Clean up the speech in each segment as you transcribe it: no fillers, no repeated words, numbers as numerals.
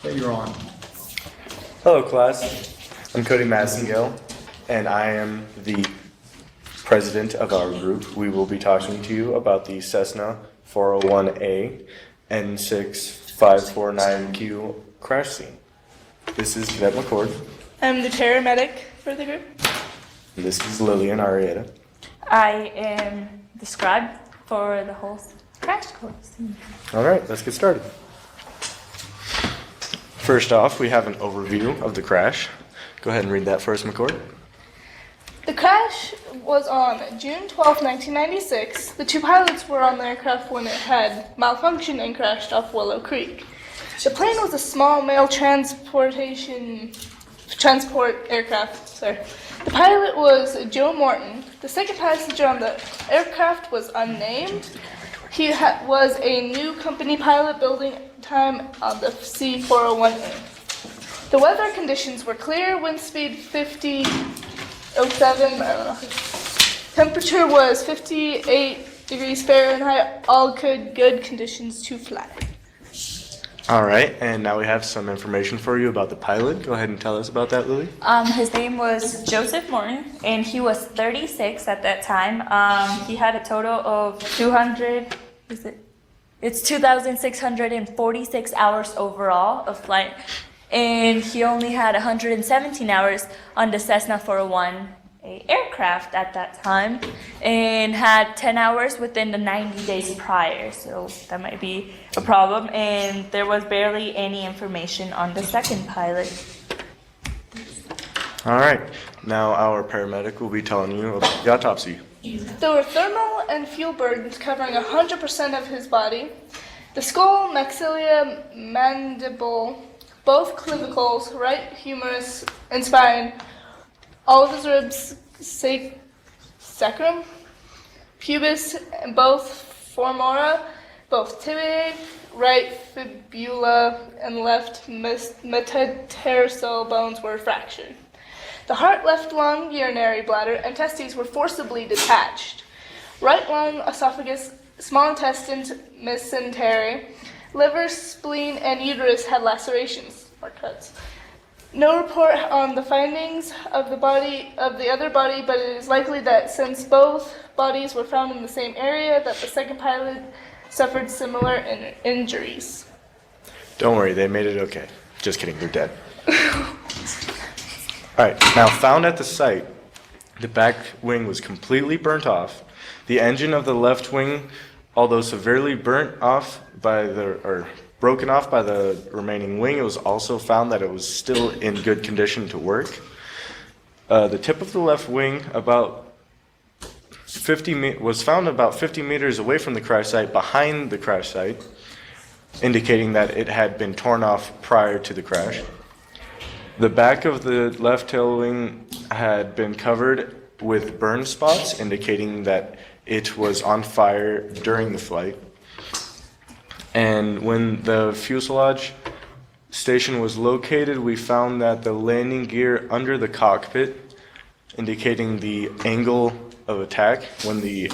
that you're on. Hello class, I'm Cody Massengale and I am the president of our group. We will be talking to you about the Cessna 401A N6549Q crash scene. This is Cadet McCord. I'm the paramedic for the group. And this is Lillian Arietta. I am the scribe for the whole crash course. All right, let's get started. First off, we have an overview of the crash. Go ahead and read that for us, McCord. The crash was on June 12, 1996. The two pilots were on the aircraft when it had malfunctioned and crashed off Willow Creek. The plane was a small mail transport aircraft. The pilot was Joe Morton. The second passenger on the aircraft was unnamed. He was a new company pilot building time on the C401A. The weather conditions were clear, wind speed 50.07, I don't know. Temperature was 58 degrees Fahrenheit, all good conditions to fly. All right, and now we have some information for you about the pilot. Go ahead and tell us about that, Lily. His name was Joseph Morton, and he was 36 at that time. He had a total of 2,646 hours overall of flight, and he only had 117 hours on the Cessna 401 aircraft at that time, and had 10 hours within the 90 days prior, so that might be a problem. And there was barely any information on the second pilot. All right, now our paramedic will be telling you about the autopsy. There were thermal and fuel burdens covering 100% of his body. The skull, maxilla, mandible, both clavicles, right humerus, and spine, all of his ribs, sacrum, pubis, and both femora, both tibiae, right fibula, and left metatarsal bones were fractured. The heart, left lung, urinary bladder, and testes were forcibly detached. Right lung, esophagus, small intestines, mesentery, liver, spleen, and uterus had lacerations or cuts. No report on the findings of the other body, but it is likely that since both bodies were found in the same area, that the second pilot suffered similar injuries. Don't worry, they made it okay. Just kidding, they're dead. All right, now found at the site, the back wing was completely burnt off. The engine of the left wing, although severely broken off by the remaining wing, it was also found that it was still in good condition to work. The tip of the left wing was found about 50 meters away from the crash site, behind the crash site, indicating that it had been torn off prior to the crash. The back of the left tail wing had been covered with burn spots, indicating that it was on fire during the flight. And when the fuselage station was located, we found that the landing gear under the cockpit, indicating the angle of attack when the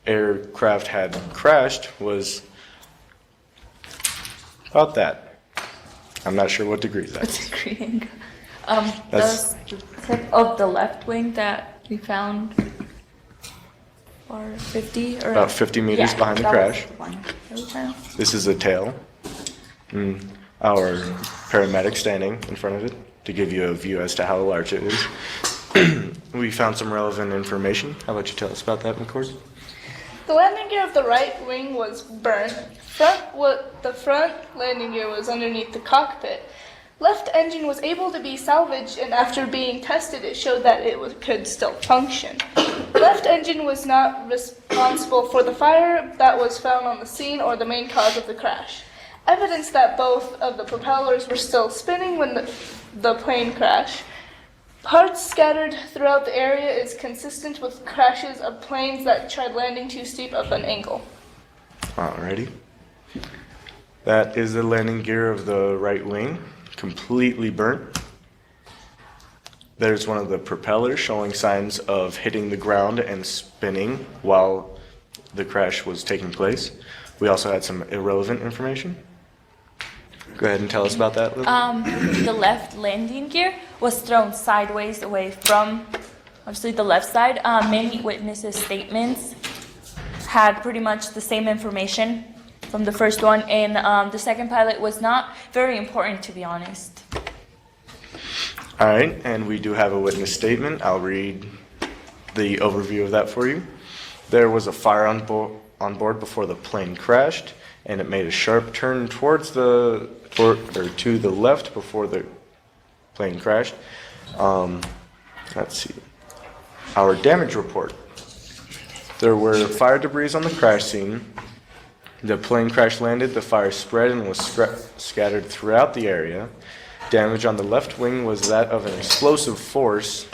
aircraft had crashed, was about that. I'm not sure what degree that's. The tip of the left wing that we found, or 50 or About 50 meters behind the crash. This is the tail. And our paramedic standing in front of it to give you a view as to how large it is. We found some relevant information. How about you tell us about that, McCord? The landing gear of the right wing was burnt. The front landing gear was underneath the cockpit. Left engine was able to be salvaged, and after being tested, it showed that it could still function. Left engine was not responsible for the fire that was found on the scene or the main cause of the crash. Evidence that both of the propellers were still spinning when the plane crashed. Parts scattered throughout the area is consistent with crashes of planes that tried landing too steep of an angle. Alrighty. That is the landing gear of the right wing, completely burnt. There's one of the propellers showing signs of hitting the ground and spinning while the crash was taking place. We also had some irrelevant information. Go ahead and tell us about that, Lily. The left landing gear was thrown sideways away from, obviously, the left side. Many witnesses' statements had pretty much the same information from the first one, and the second pilot was not very important, to be honest. All right, and we do have a witness statement. I'll read the overview of that for you. There was a fire on board before the plane crashed, and it made a sharp turn towards to the left before the plane crashed. Let's see. Our damage report. There were fire debris on the crash scene. The plane crash landed, the fire spread and was scattered throughout the area. Damage on the left wing was that of an explosive force.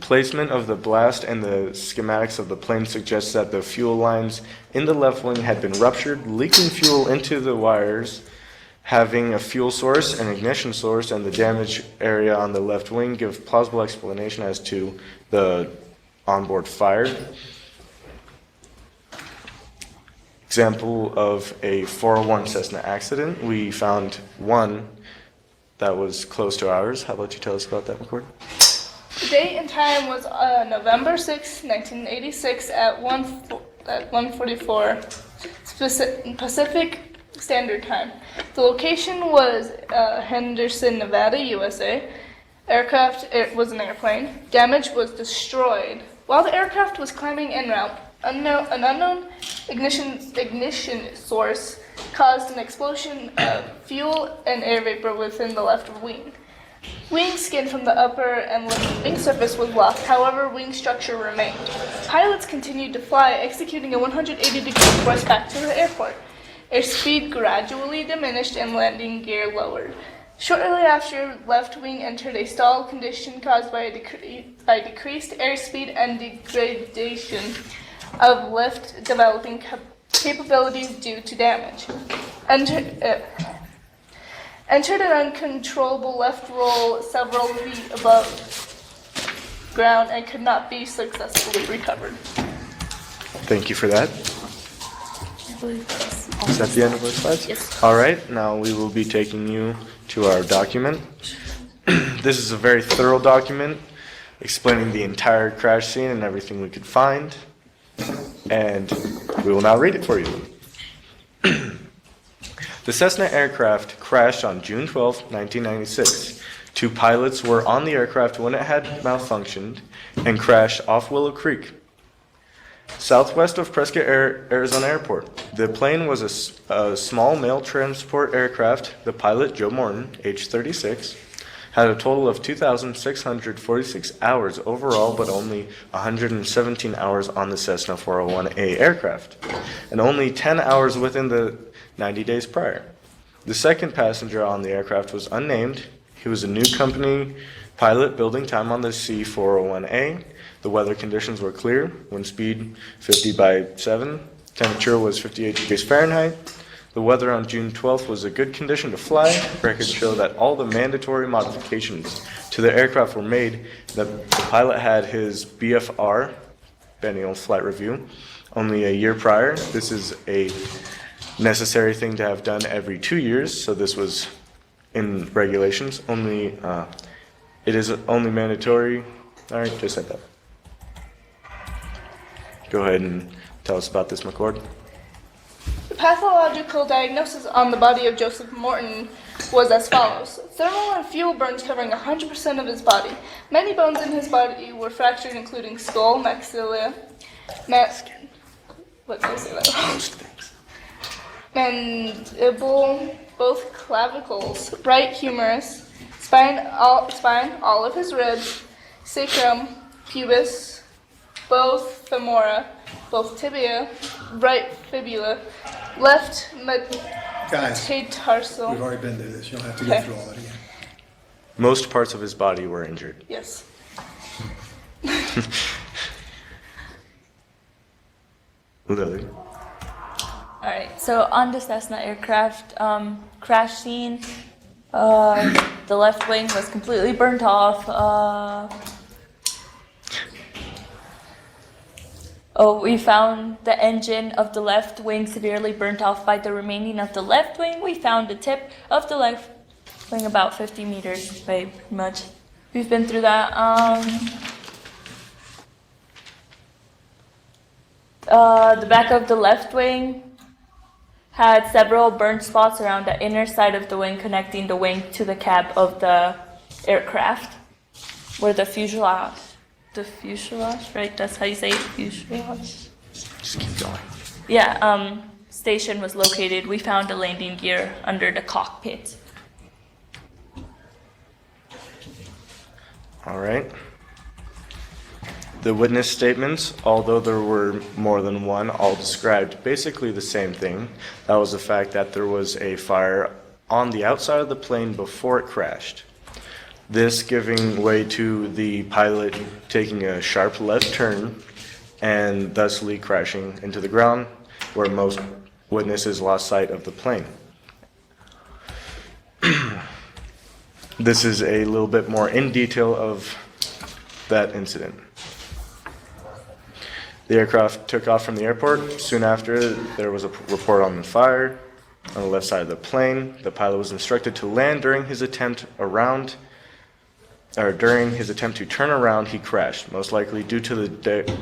Placement of the blast and the schematics of the plane suggests that the fuel lines in the left wing had been ruptured, leaking fuel into the wires, having a fuel source, an ignition source, and the damage area on the left wing give plausible explanation as to the onboard fire. Example of a 401 Cessna accident, we found one that was close to ours. How about you tell us about that, McCord? The date and time was November 6, 1986 at 1:44 Pacific Standard Time. The location was Henderson, Nevada, USA. Aircraft was an airplane. Damage was destroyed. While the aircraft was climbing en route, an unknown ignition source caused an explosion of fuel and air vapor within the left wing. Wing skin from the upper and left wing surface was lost, however, wing structure remained. Pilots continued to fly, executing a 180-degree course back to the airport. Airspeed gradually diminished and landing gear lowered. Shortly after, left wing entered a stall condition caused by decreased airspeed and degradation of lift developing capabilities due to damage. Entered an uncontrollable left roll several feet above ground and could not be successfully recovered. Thank you for that. Is that the end of our slides? Yes. All right, now we will be taking you to our document. This is a very thorough document explaining the entire crash scene and everything we could find. And we will now read it for you. The Cessna aircraft crashed on June 12, 1996. Two pilots were on the aircraft when it had malfunctioned and crashed off Willow Creek, southwest of Prescott, Arizona Airport. The plane was a small mail transport aircraft. The pilot, Joe Morton, age 36, had a total of 2,646 hours overall, but only 117 hours on the Cessna 401A aircraft, and only 10 hours within the 90 days prior. The second passenger on the aircraft was unnamed. He was a new company pilot building time on the C401A. The weather conditions were clear, wind speed 50/7, temperature was 58 degrees Fahrenheit. The weather on June 12th was a good condition to fly. Records show that all the mandatory modifications to the aircraft were made. The pilot had his BFR, biennial flight review, only a year prior. This is a necessary thing to have done every 2 years, so this was in regulations. It is only mandatory. All right, just said that. Go ahead and tell us about this, McCord. The pathological diagnosis on the body of Joseph Morton was as follows. Thermal and fuel burns covering 100% of his body. Many bones in his body were fractured, including skull, maxilla, mandible, both clavicles, right humerus, spine, all of his ribs, sacrum, pubis, both femora, both tibia, right fibula, left Guys, metatarsal. we've already been through this. You don't have to go Okay. through all that again. Most parts of his body were injured. Yes. Lily. All right, so on the Cessna aircraft crash scene, the left wing was completely burnt off. Oh, we found the engine of the left wing severely burnt off by the remaining of the left wing. We found the tip of the left wing about 50 meters away, pretty much. We've been through that. The back of the left wing had several burn spots around the inner side of the wing, connecting the wing to the cab of the aircraft, where the fuselage, right? That's how you say it, fuselage. Just keep going. Yeah, station was located. We found the landing gear under the cockpit. All right. The witness statements, although there were more than one, all described basically the same thing. That was the fact that there was a fire on the outside of the plane before it crashed. This giving way to the pilot taking a sharp left turn and thusly crashing into the ground, where most witnesses lost sight of the plane. This is a little bit more in detail of that incident. The aircraft took off from the airport. Soon after, there was a report on the fire on the left side of the plane. The pilot was instructed to land during his attempt to turn around, he crashed, most likely due to the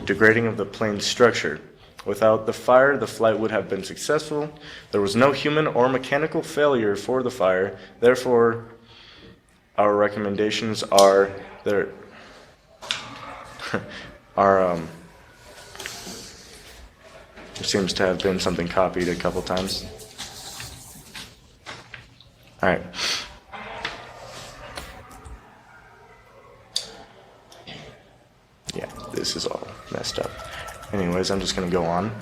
degrading of the plane's structure. Without the fire, the flight would have been successful. There was no human or mechanical failure for the fire. Therefore, our recommendations are there seems to have been something copied a couple times. All right. Yeah, this is all messed up. Anyways, I'm just going to go on.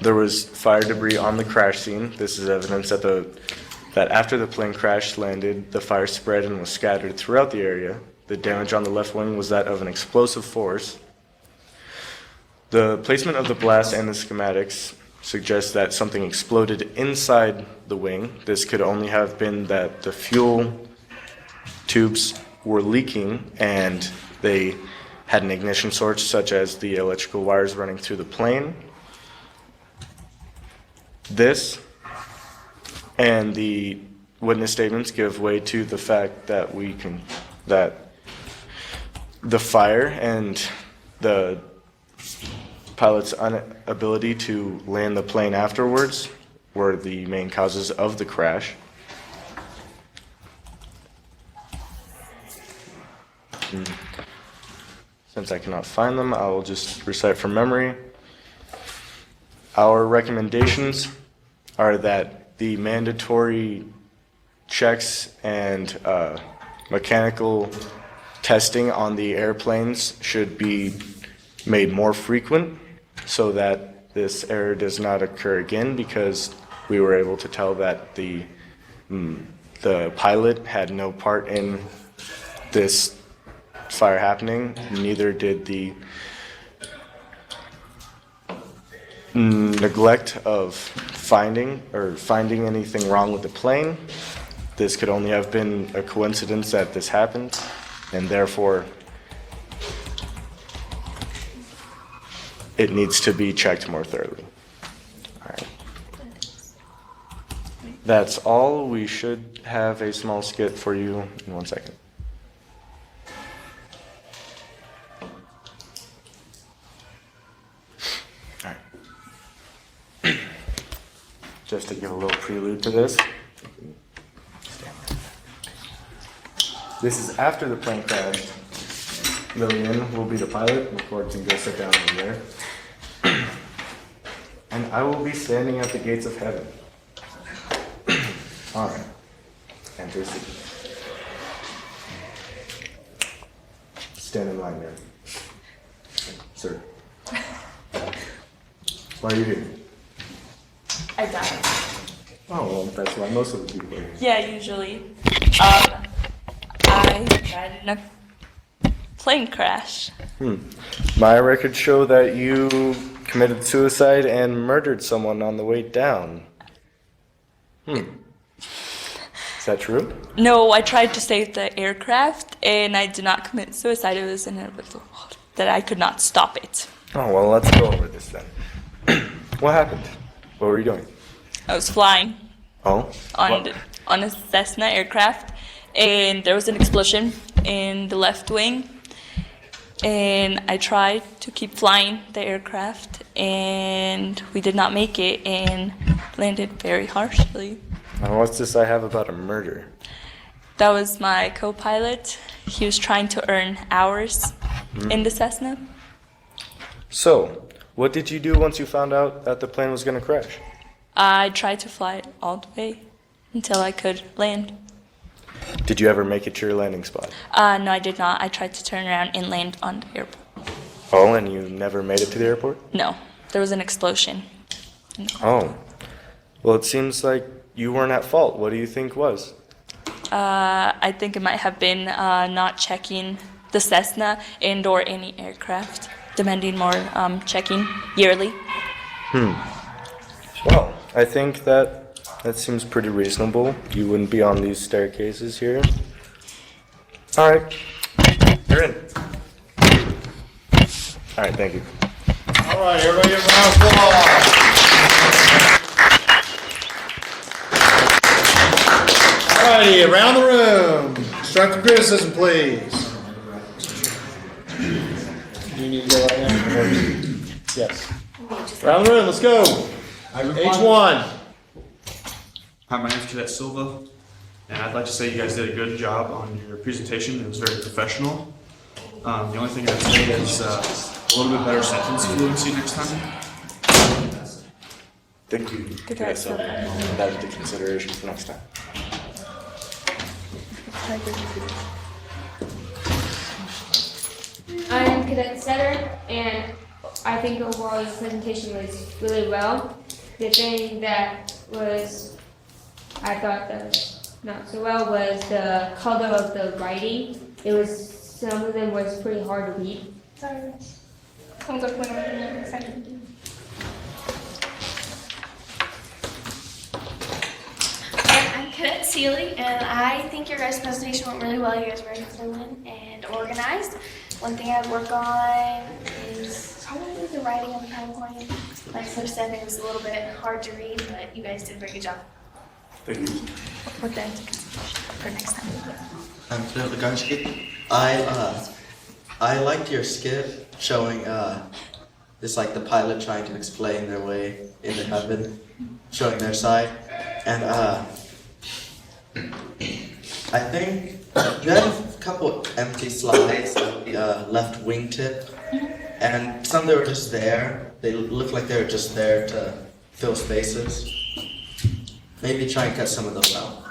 There was fire debris on the crash scene. This is evidence that after the plane crash landed, the fire spread and was scattered throughout the area. The damage on the left wing was that of an explosive force. The placement of the blast and the schematics suggests that something exploded inside the wing. This could only have been that the fuel tubes were leaking and they had an ignition source, such as the electrical wires running through the plane. This and the witness statements give way to the fact that the fire and the pilot's inability to land the plane afterwards were the main causes of the crash. Since I cannot find them, I will just recite from memory. Our recommendations are that the mandatory checks and mechanical testing on the airplanes should be made more frequent so that this error does not occur again, because we were able to tell that the pilot had no part in this fire happening, neither did the neglect of finding anything wrong with the plane. This could only have been a coincidence that this happened, and therefore it needs to be checked more thoroughly. All right. That's all. We should have a small skit for you in 1 second. All right. Just to give a little prelude to this. This is after the plane crashed. Lillian will be the pilot. McCord can go sit down over there. And I will be standing at the gates of heaven. All right. Enter seat. Stand in line there. Sir. Why are you here? I died. Oh, well, that's why most of the people are here. Yeah, usually. I died in a plane crash. My records show that you committed suicide and murdered someone on the way down. Is that true? No, I tried to save the aircraft, and I did not commit suicide. It was inevitable. that I could not stop it. Oh, well, let's go over this then. What happened? What were you doing? I was flying Oh? on a Cessna aircraft, and there was an explosion in the left wing, and I tried to keep flying the aircraft, and we did not make it, and landed very harshly. What's this I have about a murder? That was my co-pilot. He was trying to earn hours in the Cessna. So, what did you do once you found out that the plane was going to crash? I tried to fly it all the way until I could land. Did you ever make it to your landing spot? No, I did not. I tried to turn around and land on the airport. Oh, and you never made it to the airport? No, there was an explosion. Oh. Well, it seems like you weren't at fault. What do you think was? I think it might have been not checking the Cessna and or any aircraft, demanding more checking yearly. Well, I think that seems pretty reasonable. You wouldn't be on these staircases here. All right. You're in. All right, thank you. All right, everybody give a round of applause. All righty, around the room. Constructive criticism, please. You need to go right now? Yes. Around the room, let's go. H1. Hi, my name is Cadet Silva, and I'd like to say you guys did a good job on your presentation. It was very professional. The only thing I'd say is a little bit better sentence fluency next time. Thank you. Good job, So, that is the consideration for next time. I'm Cadet Setter, and I think overall your presentation was really well. The thing that was, I thought that was not so well was the color of the writing. It was, some of them was pretty hard to read. Sorry. Someone's up when I'm excited. I'm Cadet Seeley, and I think your guys' presentation went really well. You guys were very fluent and organized. One thing I'd work on is probably the writing on the PowerPoint. Like Sir said, it was a little bit hard to read, but you guys did a very good job. Thank you. Put that into consideration for next time. I'm Phil Lagarski. I liked your skit showing it's like the pilot trying to explain their way into heaven, showing their side, and I think you had a couple empty slides at the left wingtip, and some that were just there. They look like they were just there to fill spaces. Maybe try and cut some of those out.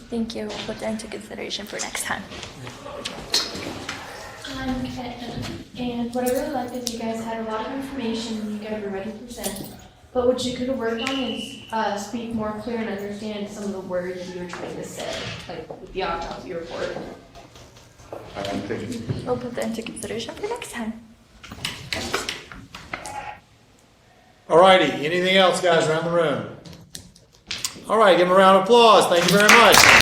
Thank you. We'll put that into consideration for next time. I'm Cadet Emma, and what I really liked is you guys had a lot of information and you guys were ready to present. But what you could have worked on is speak more clear and understand some of the words you were trying to say, like with the autopsy report. Thank you. We'll put that into consideration for next time. All righty, anything else, guys, around the room? All right, give them a round of applause. Thank you very much.